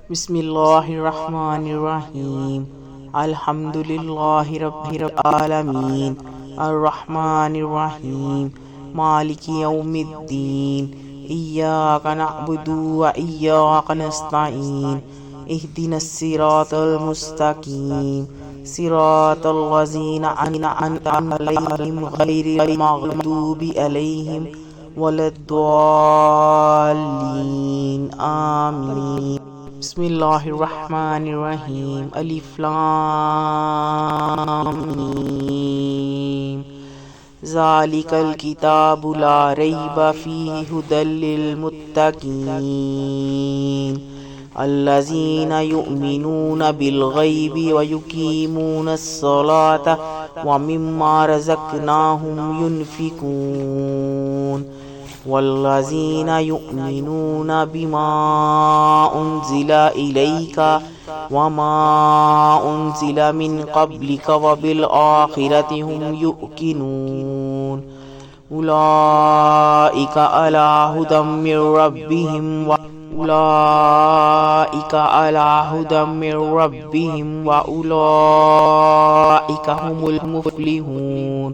بسم اللہ الرحمن الرحیم الحمد للہ رب العالمین الرحمن الرحیم مالک یوم الدین ایاک نعبد و ایاک نستعین اہدنا الصراط المستقیم صراط الذین انعمت علیہم غیر المغضوب علیہم ولا الضالین آمین۔ بسم اللہ الرحمن الرحیم الف لام میم ذالک الکتاب لا ریب فیہ ھدی للمتقین الذین یؤمنون بالغیب ویقیمون الصلاة ومما رزقناہم ینفقون والذین یؤمنون بما انزل الیک وما انزل من قبلک وبالآخرۃ هم یوقنون اولئک علی ھدی من ربہم واولئک هم المفلحون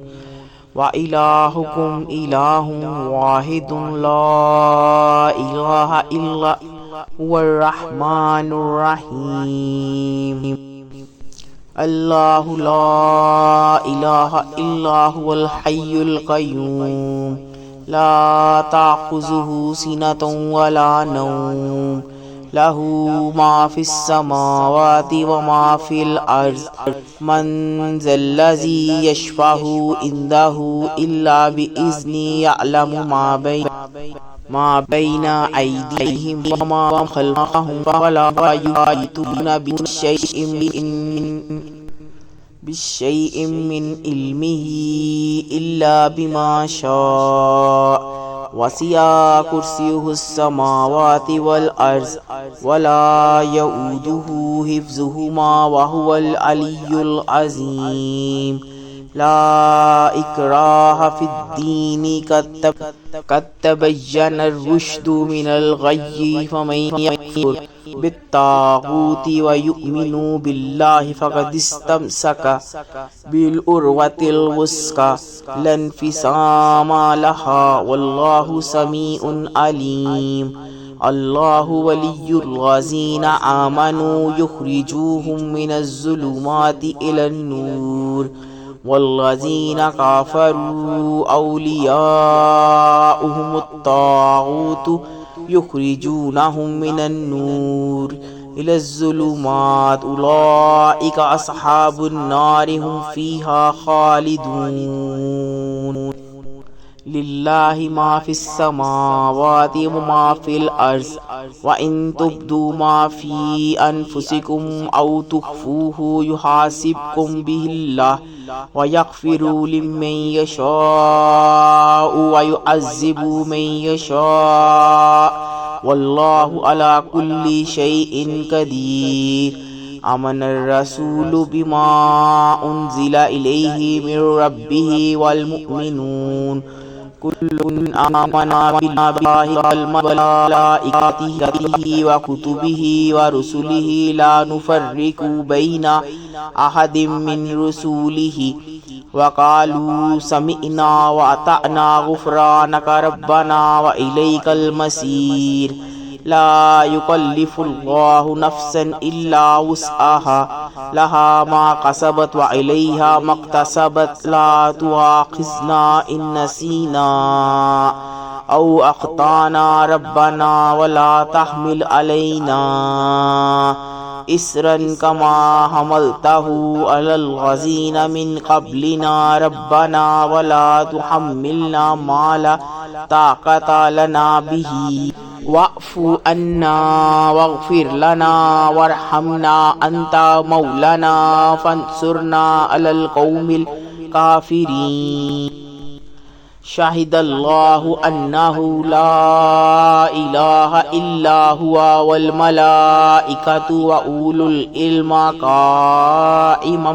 وَإِلَٰهُكُمْ إِلَٰهٌ وَاحِدٌ لَا إِلَٰهَ إِلَّا هُوَ الرَّحْمَٰنُ الرَّحِيمُ اللہ لا الہ الا هو الحی القیوم لا تأخذہ سنۃ ولا نوم لہ ما فی السماوات وما فی الارض من ذا الذی یشفع عنده الا بإذنہ یعلم ما بین ایدیہم وما خلفہم ولا یحیطون بشیء من علمہ الا بما شاء وسع کرسیہ السماوات والارض ولا یؤودہ حفظہما وہو العلی العظیم لا اکراہ فی الدین قد تبین الرشد من الغی فمن یکفر بالطاغوت ویؤمن باللہ فقد استمسک بالعروۃ الوثقی لا انفصام لہا واللہ سمیع علیم اللہ ولی الذین آمنوا یخرجوہم من الظلمات الی النور والذین کفروا اولیاؤہم الطاغوت یخرجونہم من النور الی الظلمات اولئک اصحاب النار ہم فیہا خالدون للہ ما فی السماوات وما فی الارض وان تبدوا ما فی انفسکم او تخفوہ یحاسبکم بہ اللہ ویغفر لمن یشاء ویعذب من یشاء واللہ علی کل شیء قدیر آمن الرسول بما انزل الیہ من ربہ والمؤمنون کل آمن باللہ وملائکتہ وکتبہ ورسلہ لا نفرق بین احد من رسلہ وقالوا سمعنا واطعنا غفرانک ربنا والیک المصیر لا یکلف اللہ نفسا الا وسعها لها ما کسبت وعلیہا ما اکتسبت لا تؤاخذنا ان نسینا او اخطانا ربنا ولا تحمل علینا اسرا کما حملته علی الذین من قبلنا ربنا ولا تحملنا ما لا طاقت لنا به واعف عنا واغفر لنا وارحمنا انت مولانا فانصرنا على القوم الكافرين شاہد اللہ انہ لا الہ الا هو والملائکۃ واولو العلم قائما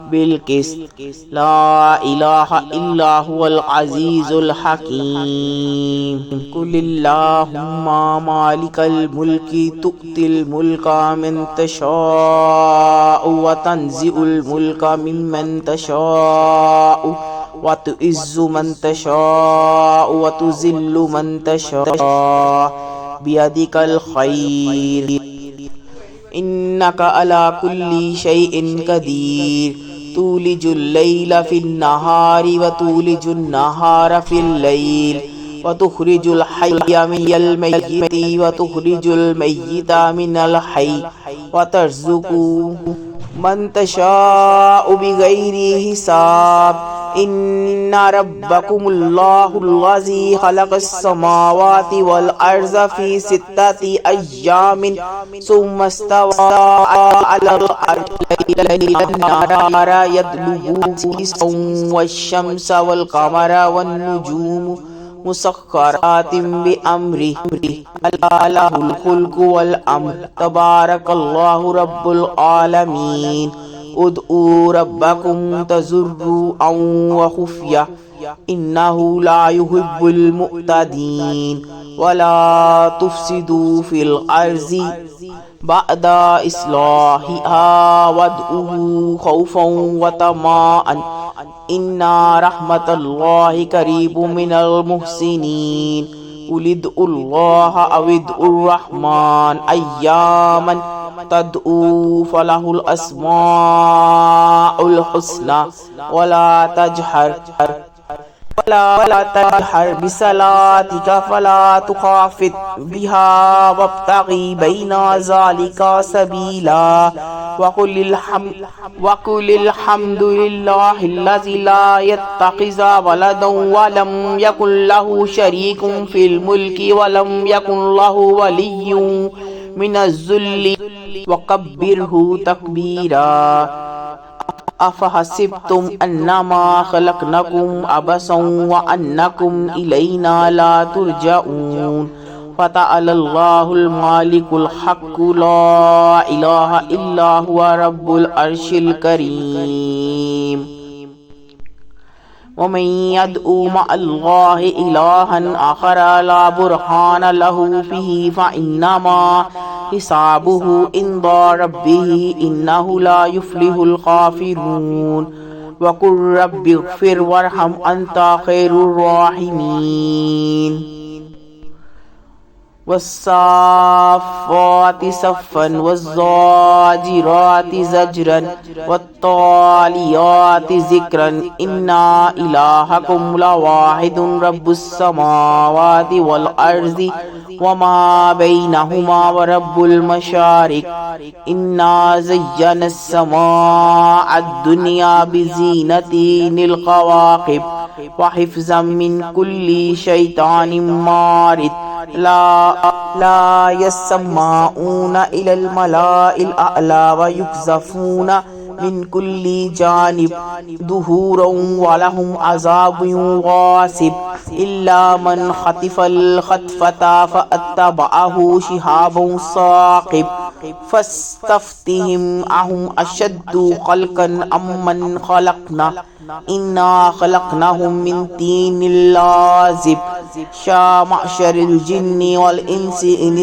بالقسط لا الہ الا هو العزیز الحکیم قل اللہم مالک الملک تؤتی الملک من تشاء وتنزع الملک ممن تشاء وتعز من تشاء وتذل من تشاء بیدک الخیر انک علی کل شیء قدیر تولج اللیل فی النہار وتولج النہار فی اللیل وتخرج الحی من المیت وتخرج المیت من الحی وترزق من تشاء بغیر حساب ان ربکم اللہ الذی خلق السماوات والارض فی ستۃ ایام ثم استوى على العرش النهار يطلبه والشمس والقمر والنجوم مسخرات بأمره ألا له الخلق والأمر تبارك الله رب العالمين ادعوا ربكم تضرعا وخفية إنه لا يحب المعتدين ولا تفسدوا في الأرض بعد إصلاحها وادعوه خوفا وطمعا إن رحمة الله قريب من المحسنين قل ادعوا الله أو ادعوا الرحمن أياما تدعوا فله الأسماء الحسنى ولا تجهر بصلاتك فلا تخافت بها وابتغ بين ذلك سبيلا وقل الحمد لله الذي لا يتخذ ولدا ولم يكن له شريك في الملك ولم يكن له ولي من الذل وكبره تكبيرا افحسبتم انما خلقناكم عبثا وانكم الينا لا ترجعون فتعالى الله المالك الحق لا اله الا هو رب العرش الكريم ومن يدعو مع الله إلها آخر لا برهان له به فإنما حسابه عند ربه إنه لا يفلح الكافرون وقل رب اغفر وارحم أنت خير الراحمين والصافات صفا والزاجرات زجرا والطاليات ذكرا إن إلهكم لواحد رب السماوات والأرض وما بينهما ورب المشارق إنا زينا السماء الدنيا بزينة الكواكب وحفظا من كل شيطان مارد لا يسمعون إلى الملأ الأعلى ويقذفون من كل جانب دحورا ولهم عذاب واصب إلا من خطف الخطفة فأتبعه شهاب ثاقب فاستفتهم أهم أشد خلقا أم من خلقنا إنا خلقناهم من طين لازب يا معشر الجن والإنس إن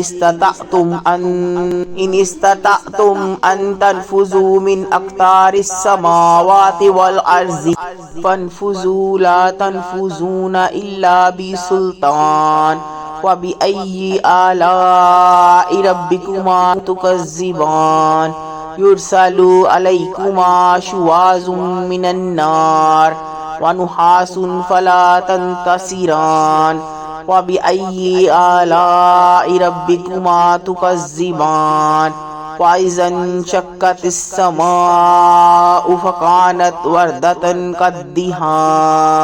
استطعتم أن تنفذوا من أقطار السماوات والأرض فانفذوا لا تنفذون إلا بسلطان وبأي آلاء ربكما تكذبان يرسل عليكما شواظ من النار ونحاس فلا تنتصران وبأي آلاء ربكما تكذبان وإذا انشقت السماء فكانت وردة كالدهان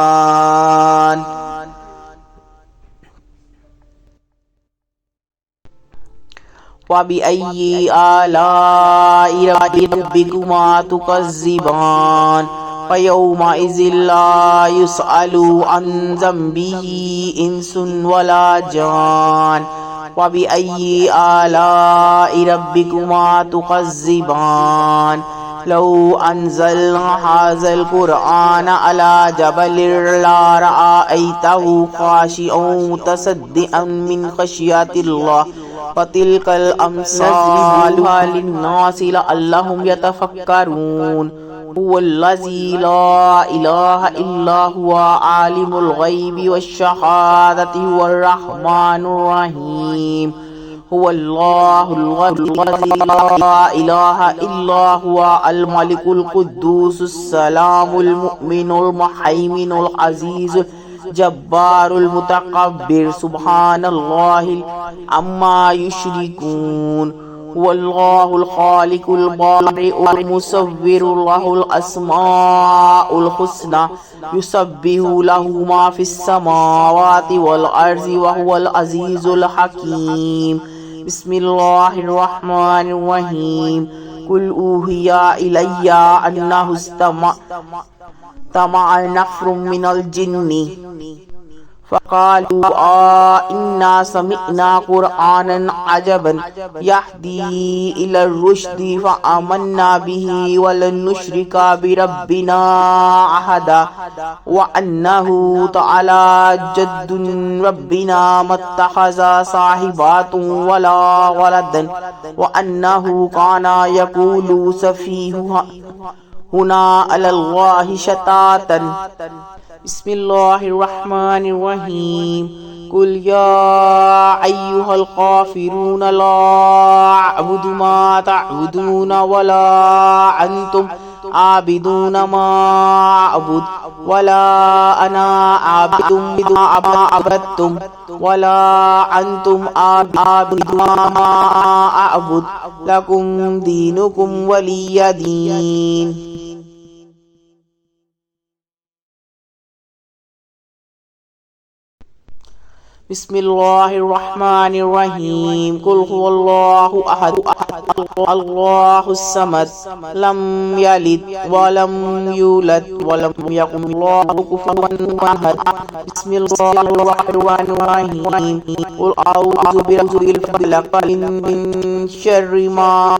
وبأي آلاء ربكما تكذبان فيومئذ لا يسأل عن ذنبه إنس ولا جان وبأي آلاء ربكما تكذبان لو أنزلنا هذا القرآن على جبل لرأيته خاشعا متصدعا من خشية الله وتلك الأمثال نضربها للناس لعلهم يتفكرون هو الذي لا إله إلا هو عالم الغيب والشهادة هو الرحمن الرحيم هو الله الذي لا إله إلا هو الملك القدوس السلام المؤمن المهيمن العزيز جبار المتكبر سبحان الله عما يشركون هو الله الخالق البارئ المصور له الأسماء الحسنى يسبح له ما في السماوات والأرض وهو العزيز الحكيم بسم الله الرحمن الرحيم قل أوحي إلي أنه استمع نفر من الجن فقالوا إنا سمعنا قرآنا عجبا يهدي إلى الرشد فآمنا به ولن نشرك بربنا أحدا وأنه تعالى جد ربنا ما اتخذ صاحبات ولا ولدا وأنه كان يقول سفيهنا على الله شتاتا بسم الله الرحمن الرحيم قل يا أيها الكافرون لا أعبد ما تعبدون ولا أنتم عابدون ما أعبد ولا أنا عابد ما عبدتم ولا أنتم عابدون ما أعبد لكم دينكم ولي دين بسم الله الرحمن الرحيم قل هو الله أحد الله الصمد لم يلد ولم يولد ولم يكن له كفوا أحد بسم الله الرحمن الرحيم قل أعوذ برب الفلق من شر ما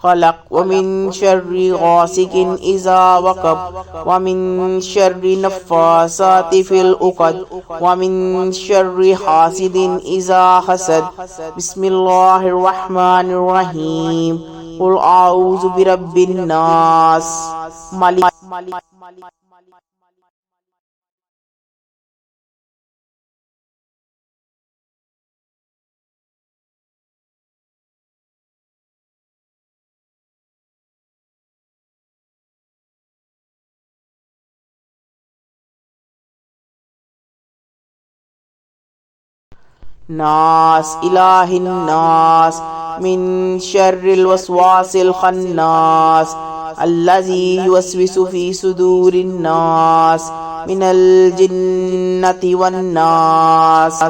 خلق ومن شر غاسق إذا وقب ومن شر النفاثات في العقد ومن شر حاسد إذا حسد بسم الله الرحمن الرحيم قل أعوذ برب الناس ملك ناس إله الناس من شر الوسواس الخناس الذي يوسوس في صدور الناس من الجنة والناس